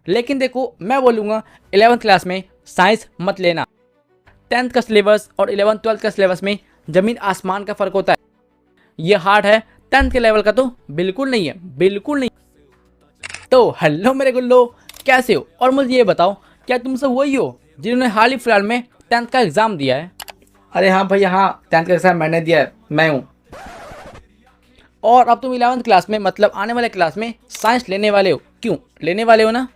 लेकिन देखो मैं बोलूँगा 11th क्लास में साइंस मत लेना। 10th का सिलेबस और 11th 12th का सिलेबस में ज़मीन आसमान का फ़र्क होता है। ये हार्ड है, 10th के लेवल का तो बिल्कुल नहीं है, बिल्कुल नहीं। तो हेलो मेरे गुल्लो, कैसे हो? और मुझे ये बताओ, क्या तुम सब वही हो जिन्होंने हाल ही फिलहाल में 10th का एग्ज़ाम दिया है? अरे हाँ भैया, हाँ 10th का एग्ज़ाम मैंने दिया है, मैं हूँ। और अब तुम 11th क्लास में मतलब आने वाले क्लास में साइंस लेने वाले हो। क्यों लेने वाले हो ना?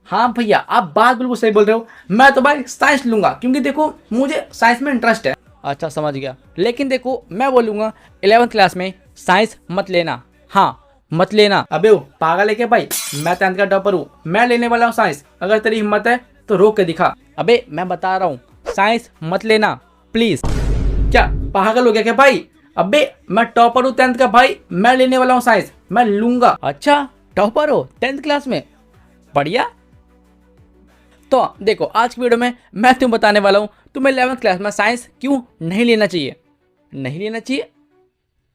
हाँ भैया, आप बात बिल्कुल सही बोल रहे हो। मैं तो भाई साइंस लूंगा क्योंकि देखो मुझे साइंस में इंटरेस्ट है। अच्छा समझ गया। लेकिन देखो मैं बोलूँगा 11th क्लास में साइंस मत लेना। हाँ मत लेना। अबे वो पागल है क्या भाई? मैं 10th का टॉपर हूँ, मैं लेने वाला हूँ साइंस। अगर तेरी हिम्मत है तो रोक के दिखा। अबे मैं बता रहा हूँ, साइंस मत लेना प्लीज। क्या पागल हो गया क्या भाई? अबे मैं टॉपर हूँ 10th का भाई, मैं लेने वाला हूँ साइंस, मैं लूंगा। अच्छा टॉपर हो 10th क्लास में, बढ़िया। तो देखो आज की वीडियो में मैं तुम्हें बताने वाला हूँ तुम्हें 11th क्लास में साइंस क्यों नहीं लेना चाहिए। नहीं लेना चाहिए,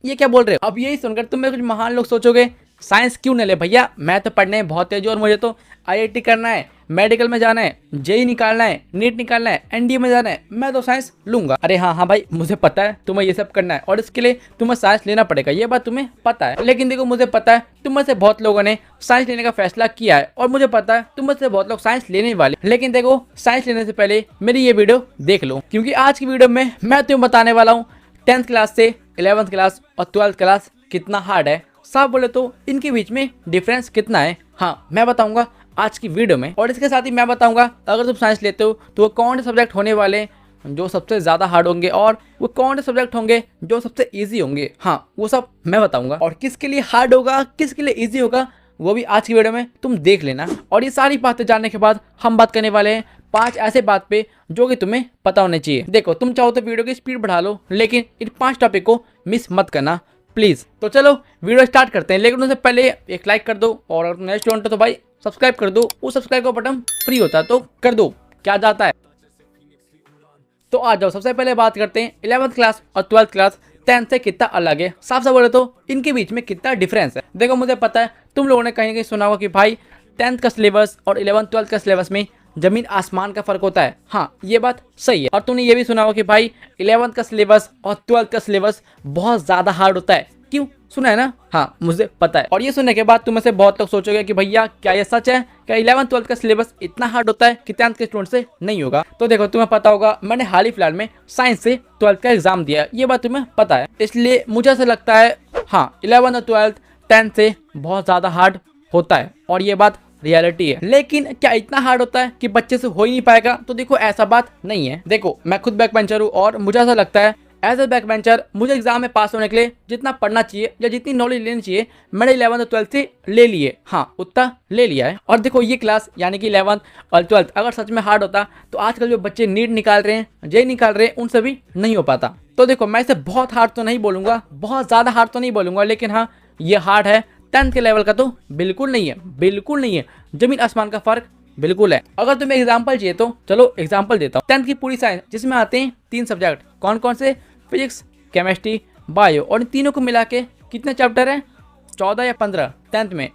ये क्या बोल रहे हो? अब यही सुनकर तुम में कुछ महान लोग सोचोगे साइंस क्यों नहीं ले भैया, मैं तो पढ़ने में बहुत तेज हूँ और मुझे तो आईआईटी करना है, मेडिकल में जाना है, जेई निकालना है, नीट निकालना है, एनडीए में जाना है, मैं तो साइंस लूंगा। अरे हाँ हाँ भाई, मुझे पता है तुम्हें ये सब करना है और इसके लिए तुम्हें साइंस लेना पड़ेगा, ये बात तुम्हें पता है। लेकिन देखो मुझे पता है तुम में से बहुत लोगों ने साइंस लेने का फैसला किया है और मुझे पता है तुम में से बहुत लोग साइंस लेने वाले। लेकिन देखो साइंस लेने से पहले मेरी ये वीडियो देख लो, क्योंकि आज की वीडियो में मैं तुम्हें बताने वाला हूँ 10th क्लास से 11th क्लास और 12th क्लास कितना हार्ड है। साफ बोले तो इनके बीच में डिफरेंस कितना है, हाँ मैं बताऊंगा आज की वीडियो में। और इसके साथ ही मैं बताऊंगा अगर तुम साइंस लेते हो तो वो कौन से सब्जेक्ट होने वाले हैं जो सबसे ज़्यादा हार्ड होंगे और वो कौन से सब्जेक्ट होंगे जो सबसे ईजी होंगे, हाँ वो सब मैं बताऊंगा। और किसके लिए हार्ड होगा किसके लिए ईजी होगा वो भी आज की वीडियो में तुम देख लेना। और ये सारी बातें जानने के बाद हम बात करने वाले हैं 5 ऐसे बात पे जो कि तुम्हें पता होने चाहिए। देखो तुम चाहो तो वीडियो की स्पीड बढ़ा लो, लेकिन इन 5 टॉपिक को मिस मत करना प्लीज। तो चलो वीडियो स्टार्ट करते हैं, लेकिन उससे पहले एक लाइक कर दो और अगर नए स्टूडेंट हो तो भाई सब्सक्राइब कर दो। वो सब्सक्राइब का बटन फ्री होता है तो कर दो, क्या जाता है। तो आ जाओ सबसे पहले बात करते हैं 11th क्लास और 12th क्लास 10th से कितना अलग है। साफ साफ बोले तो इनके बीच में कितना डिफरेंस है। देखो मुझे पता है तुम लोगों ने कहीं ना कहीं सुना होगा कि भाई 10th का सिलेबस और 11th 12th का सिलेबस में जमीन आसमान का फर्क होता है। हाँ ये बात सही है। और तुमने ये भी सुना होगा कि भाई 11th का सिलेबस और 12th का सिलेबस बहुत ज़्यादा हार्ड होता है। क्यों? सुना है ना? हाँ मुझे पता है। और ये सुनने के बाद तुम में से बहुत लोग सोचोगे कि भैया क्या ये सच है, क्या 11th 12th का सिलेबस इतना हार्ड होता है कि 10th के स्टूडेंट से नहीं होगा? तो देखो तुम्हें पता होगा मैंने हाल ही फिलहाल में साइंस से 12th का एग्जाम दिया है, ये बात तुम्हें पता है। इसलिए मुझे ऐसा लगता है हाँ 11th और 12th 10th से बहुत ज़्यादा हार्ड होता है और ये बात रियलिटी है। लेकिन क्या इतना हार्ड होता है कि बच्चे से हो ही नहीं पाएगा? तो देखो ऐसा बात नहीं है। देखो मैं खुद बैक बेंचर हूँ और मुझे ऐसा लगता है एज ए बैक बेंचर मुझे एग्जाम में पास होने के लिए जितना पढ़ना चाहिए या जितनी नॉलेज लेनी चाहिए मैंने 11th और 12th से ले लिए, हाँ उतना ले लिया है। और देखो ये क्लास यानी कि 11th और 12th अगर सच में हार्ड होता तो आजकल जो बच्चे नीट निकाल रहे हैं, जेई निकाल रहे हैं, उनसे भी नहीं हो पाता। तो देखो मैं इसे बहुत हार्ड तो नहीं बोलूँगा, बहुत ज़्यादा हार्ड तो नहीं बोलूँगा, लेकिन हाँ ये हार्ड है। 10th के लेवल का तो बिल्कुल नहीं है, बिल्कुल नहीं है। जमीन आसमान का फर्क बिल्कुल है। अगर तुम्हें एग्जांपल चाहिए तो चलो एग्जांपल देता हूँ। 10th की पूरी साइंस जिसमें आते हैं 3 सब्जेक्ट, कौन कौन से? Physics, chemistry, bio. और इन तीनों को मिला के कितने चैप्टर हैं? 14 या 15 10th में,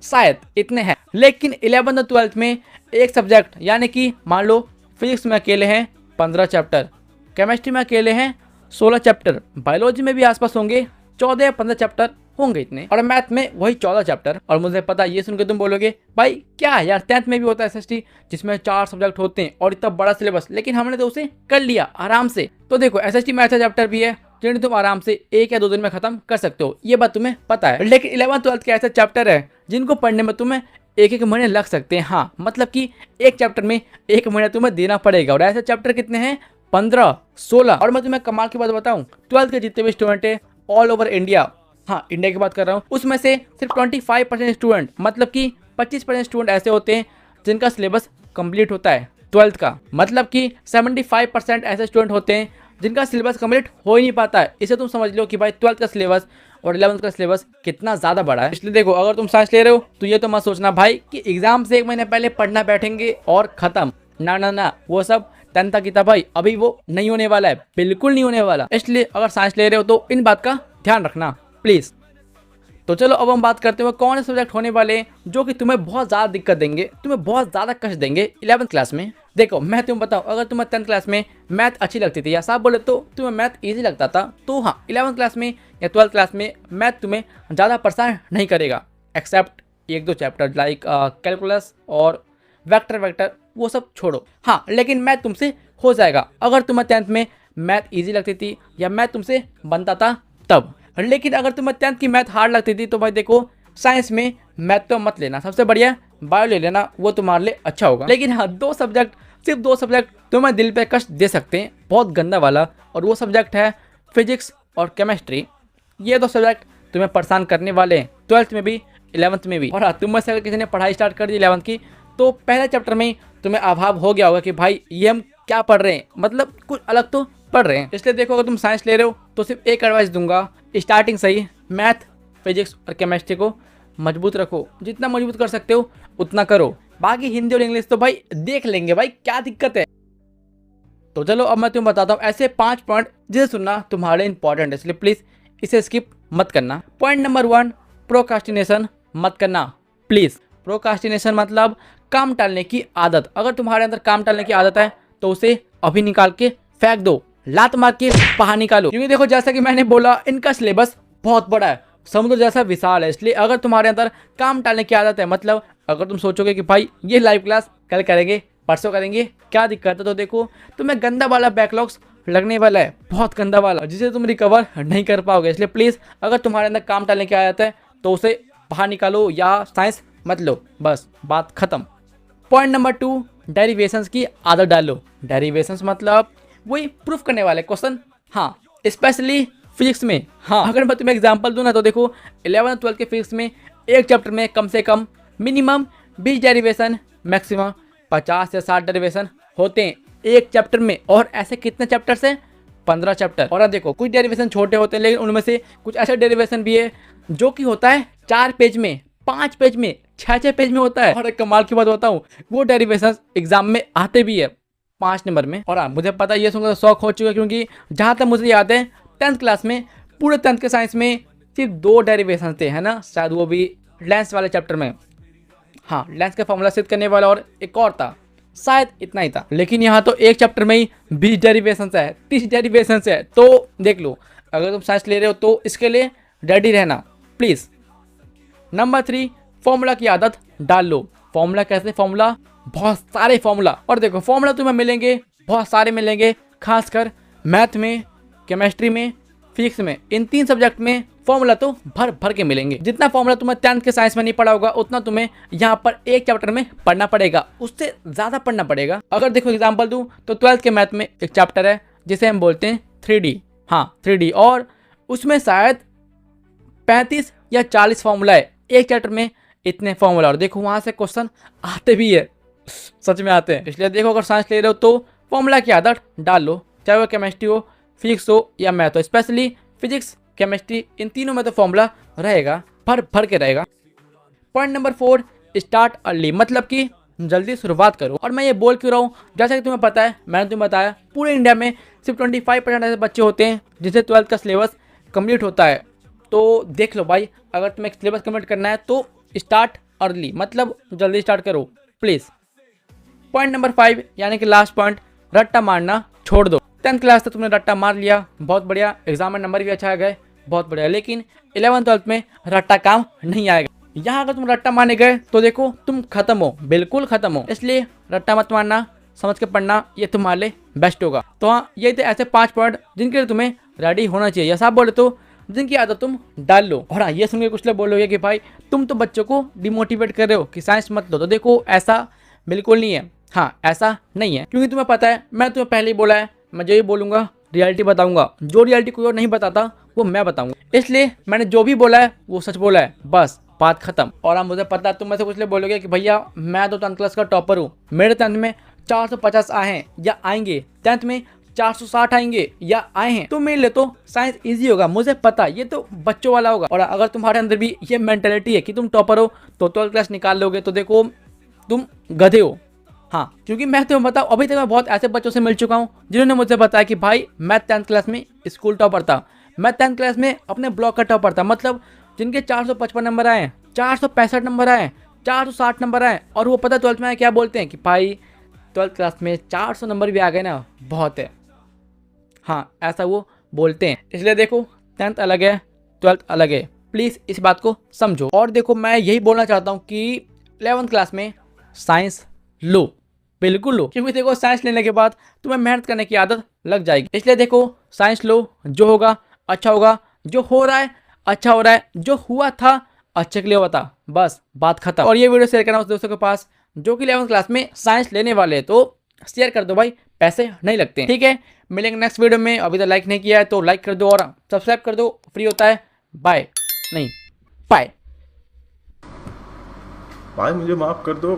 शायद इतने हैं। लेकिन 11th और 12th में एक सब्जेक्ट यानी कि मान लो फिजिक्स में अकेले हैं 15 चैप्टर, केमिस्ट्री में अकेले हैं 16 चैप्टर, बायोलॉजी में भी आसपास होंगे 14 या 15 चैप्टर होंगे इतने, और मैथ में वही 14 चैप्टर। और मुझे पता ये सुन के तुम बोलोगे भाई क्या है यार, 10th में भी होता है एसएसटी जिसमें 4 सब्जेक्ट होते हैं और इतना बड़ा सिलेबस, लेकिन हमने तो उसे कर लिया आराम से। तो देखो एसएसटी में ऐसा चैप्टर भी है जिन्हें तुम आराम से 1 या 2 दिन में खत्म कर सकते हो, ये बात तुम्हें पता है। लेकिन 11th 12th के ऐसे चैप्टर है जिनको पढ़ने में तुम्हें 1-1 महीने लग सकते हैं। हाँ मतलब कि एक चैप्टर में 1 महीना तुम्हें देना पड़ेगा। और ऐसे चैप्टर कितने हैं? 15, 16। और मैं तुम्हें कमाल की बात बताऊं, 12th के जितने भी स्टूडेंट है ऑल ओवर इंडिया, हाँ इंडिया की बात कर रहा हूँ, उसमें से सिर्फ 25% स्टूडेंट मतलब कि 25% स्टूडेंट ऐसे होते हैं जिनका सिलेबस कंप्लीट होता है 12th का। मतलब कि 75% ऐसे स्टूडेंट होते हैं जिनका सिलेबस कंप्लीट हो ही नहीं पाता है। इसे तुम समझ लो कि भाई 12th का सिलेबस और 11th का सिलेबस कितना ज़्यादा बड़ा है। इसलिए देखो अगर तुम साइंस ले रहे हो तो ये तो मत सोचना भाई कि एग्जाम से 1 महीने पहले पढ़ना बैठेंगे और ख़त्म, ना ना ना, वो सब 10th तक की था भाई, अभी वो नहीं होने वाला है, बिल्कुल नहीं होने वाला। इसलिए अगर साइंस ले रहे हो तो इन बात का ध्यान रखना प्लीज़। तो चलो अब हम बात करते हैं कौन से सब्जेक्ट होने वाले हैं जो कि तुम्हें बहुत ज़्यादा दिक्कत देंगे, तुम्हें बहुत ज़्यादा कष्ट देंगे 11th क्लास में। देखो मैं तुम्हें बताऊं, अगर तुम्हें 10th क्लास में मैथ अच्छी लगती थी या साफ बोले तो तुम्हें मैथ इजी लगता था, तो हाँ 11th क्लास में या 12th क्लास में मैथ तुम्हें ज़्यादा परेशान नहीं करेगा, एक्सेप्ट एक दो चैप्टर लाइक कैलकुलस और वेक्टर वो सब छोड़ो। हाँ लेकिन मैथ तुमसे हो जाएगा अगर तुम्हें 10th में मैथ ईजी लगती थी या मैथ तुमसे बनता था तब। लेकिन अगर तुम्हें 10th की मैथ हार्ड लगती थी तो भाई देखो साइंस में मैथ तो मत लेना, सबसे बढ़िया बायो ले लेना, वो तुम्हारे लिए अच्छा होगा। लेकिन हाँ सिर्फ दो सब्जेक्ट तुम्हें दिल पे कष्ट दे सकते हैं बहुत गंदा वाला, और वो सब्जेक्ट है फिजिक्स और केमिस्ट्री। ये दो सब्जेक्ट तुम्हें परेशान करने वाले हैं 12th में भी 11th में भी। और हाँ तुम में से अगर किसी ने पढ़ाई स्टार्ट कर दी 11th की तो पहले चैप्टर में ही तुम्हें अभाव हो गया होगा कि भाई ये हम क्या पढ़ रहे हैं, मतलब कुछ अलग तो पढ़ रहे हैं। इसलिए देखो अगर तुम साइंस ले रहे हो तो सिर्फ एक एडवाइस दूंगा, स्टार्टिंग से ही मैथ फिजिक्स और केमिस्ट्री को मजबूत रखो, जितना मजबूत कर सकते हो उतना करो, बाकी हिंदी और इंग्लिश तो भाई देख लेंगे, भाई क्या दिक्कत है। तो चलो अब मैं तुम्हें बताता हूँ ऐसे 5 पॉइंट जिसे सुनना तुम्हारे इंपॉर्टेंट है, इसलिए प्लीज इसे स्किप मत करना। पॉइंट नंबर 1, प्रोक्रास्टिनेशन मत करना प्लीज। प्रोक्रास्टिनेशन मतलब काम टालने की आदत। अगर तुम्हारे अंदर काम टालने की आदत है तो उसे अभी निकाल के फेंक दो, लात मार के बाहर निकालो। क्योंकि देखो जैसा कि मैंने बोला इनका सिलेबस बहुत बड़ा है, समुद्र जैसा विशाल है। इसलिए अगर तुम्हारे अंदर काम टालने की आदत है, मतलब अगर तुम सोचोगे कि भाई ये लाइव क्लास कल करेंगे परसों करेंगे क्या दिक्कत है, तो देखो तुम्हें गंदा वाला बैकलॉग्स लगने वाला है, बहुत गंदा वाला, जिसे तुम रिकवर नहीं कर पाओगे। इसलिए प्लीज़ अगर तुम्हारे अंदर काम टालने की आदत है तो उसे बाहर निकालो या साइंस मत लो, बस बात खत्म। पॉइंट नंबर 2, डेरिवेशंस की आदत डालो। डेरिवेशंस मतलब वही प्रूफ करने वाले क्वेश्चन, हाँ स्पेशली फिजिक्स में। हाँ अगर मैं तुम्हें एग्जांपल दूँ ना तो देखो 11th 12th के फिजिक्स में एक चैप्टर में कम से कम मिनिमम 20 डेरिवेशन, मैक्सिमम 50 या 60 डेरिवेशन होते हैं एक चैप्टर में। और ऐसे कितने चैप्टर से 15 चैप्टर। और अब देखो कुछ डेरिवेशन छोटे होते हैं लेकिन उनमें से कुछ ऐसे डेरिवेशन भी है जो कि होता है 4 पेज में, 5 पेज में, 6 पेज में होता है। और एक कमाल की बात बताऊं, वो डेरिवेशन एग्जाम में आते भी है 5 नंबर में। और हाँ मुझे पता है ये सुनकर शौक हो चुका है, क्योंकि जहाँ तक मुझे याद है 10th क्लास में पूरे 10th के साइंस में सिर्फ 2 डेरिवेशन थे, है ना, शायद वो भी लेंस वाले चैप्टर में। हाँ लेंस का फॉर्मूला सिद्ध करने वाला और एक और था, शायद इतना ही था। लेकिन यहाँ तो एक चैप्टर में ही 20 डेरिवेशन है, 30 डेरिवेशन है। तो देख लो अगर तुम साइंस ले रहे हो तो इसके लिए रेडी रहना प्लीज़। नंबर 3, फॉर्मूला की आदत डाल लो। फॉर्मूला कैसे? फॉर्मूला बहुत सारे फॉर्मूला, और देखो फॉर्मूला तुम्हें मिलेंगे बहुत सारे मिलेंगे, खासकर मैथ में, केमिस्ट्री में, फिजिक्स में, इन 3 सब्जेक्ट में फॉर्मूला तो भर भर के मिलेंगे। जितना फॉर्मूला तुम्हें 10th के साइंस में नहीं पढ़ा होगा उतना तुम्हें यहाँ पर एक चैप्टर में पढ़ना पड़ेगा, उससे ज़्यादा पढ़ना पड़ेगा। अगर देखो एग्जाम्पल दूँ तो 12th के मैथ में एक चैप्टर है जिसे हम बोलते हैं 3D, हाँ 3D, और उसमें शायद 35 या 40 फॉर्मूला है एक चैप्टर में, इतने फॉर्मूला। और देखो वहाँ से क्वेश्चन आते भी है, सच में आते हैं। इसलिए देखो अगर साइंस ले रहे हो तो फॉर्मूला की आदत डाल लो, चाहे वो केमिस्ट्री हो, फिजिक्स हो या मैथ हो। स्पेशली फिजिक्स, केमिस्ट्री, इन तीनों में तो फॉर्मूला रहेगा, भर भर के रहेगा। पॉइंट नंबर 4, स्टार्ट अर्ली, मतलब कि जल्दी शुरुआत करो। और मैं ये बोल क्यों रहा हूँ, जैसा कि तुम्हें पता है, मैंने तुम्हें बताया पूरे इंडिया में सिर्फ 25% ऐसे बच्चे होते हैं जिनसे 12th का सिलेबस कंप्लीट होता है। तो देख लो भाई, अगर तुम्हें सिलेबस कंप्लीट करना है तो स्टार्ट अर्ली, मतलब जल्दी स्टार्ट करो प्लीज़। पॉइंट नंबर 5 यानी कि लास्ट पॉइंट, रट्टा मारना छोड़ दो। 10th क्लास तक तुमने रट्टा मार लिया, बहुत बढ़िया, एग्जाम में नंबर भी अच्छा आ गए, बहुत बढ़िया। लेकिन 11th 12th में रट्टा काम नहीं आएगा। यहाँ अगर तुम रट्टा मारने गए तो देखो तुम खत्म हो, बिल्कुल खत्म हो। इसलिए रट्टा मत मारना, समझ के पढ़ना, ये तुम्हारे लिए बेस्ट होगा। तो हाँ ये थे ऐसे 5 पॉइंट जिनके लिए तुम्हें रेडी होना चाहिए, या साहब बोले तो जिनकी आदत तुम डाल लो। और हाँ ये सुन के कुछ लोग बोलोगे कि भाई तुम तो बच्चों को डिमोटिवेट कर रहे हो कि साइंस मत लो, तो देखो ऐसा बिल्कुल नहीं है। हाँ ऐसा नहीं है, क्योंकि तुम्हें पता है मैं तुम्हें पहले ही बोला है, मैं जो ही बोलूँगा रियलिटी बताऊँगा, जो रियलिटी कोई और नहीं बताता वो मैं बताऊँगा। इसलिए मैंने जो भी बोला है वो सच बोला है, बस बात खत्म। और आप मुझे पता है तुम में से कुछ लोग बोलोगे कि भैया मैं तो 10th क्लास का टॉपर हूँ, मेरे 10th में 450 आए हैं या आएंगे, 10th में 460 आएंगे या आए हैं, तो मेरे लिए तो साइंस इजी होगा, मुझे पता ये तो बच्चों वाला होगा। और अगर तुम्हारे अंदर भी ये मेंटेलिटी है कि तुम टॉपर हो तो 12th क्लास निकाल लोगे, तो देखो तुम गधे हो। हाँ क्योंकि मैं तुम्हें बताऊँ, अभी तक मैं बहुत ऐसे बच्चों से मिल चुका हूँ जिन्होंने मुझे बताया कि भाई मैं 10th क्लास में स्कूल टॉपर था, मैं 10th क्लास में अपने ब्लॉक का टॉपर था, मतलब जिनके 455 नंबर आए, 465 नंबर आए, 460 नंबर आए, और वो पता 12th में आए क्या बोलते हैं कि भाई 12th क्लास में 400 नंबर भी आ गए ना, बहुत है। हाँ, ऐसा वो बोलते हैं। इसलिए देखो 10th अलग है, 12th अलग है, प्लीज़ इस बात को समझो। और देखो मैं यही बोलना चाहता हूँ कि 11th क्लास में साइंस लो, बिल्कुल लो, क्योंकि देखो साइंस लेने के बाद तुम्हें मेहनत करने की आदत लग जाएगी। इसलिए देखो साइंस लो, जो होगा अच्छा होगा, जो हो रहा है अच्छा हो रहा है, जो हुआ था अच्छे के लिए हुआ था, बस बात खत्म। और ये वीडियो शेयर करना उस दोस्तों के पास जो कि 11th क्लास में साइंस लेने वाले हैं, तो शेयर कर दो भाई, पैसे नहीं लगते, ठीक है। मिलेंगे नेक्स्ट वीडियो में। अभी तक लाइक नहीं किया है तो लाइक कर दो और सब्सक्राइब कर दो, फ्री होता है। बाय, नहीं, बाय। भाई मुझे माफ कर दो।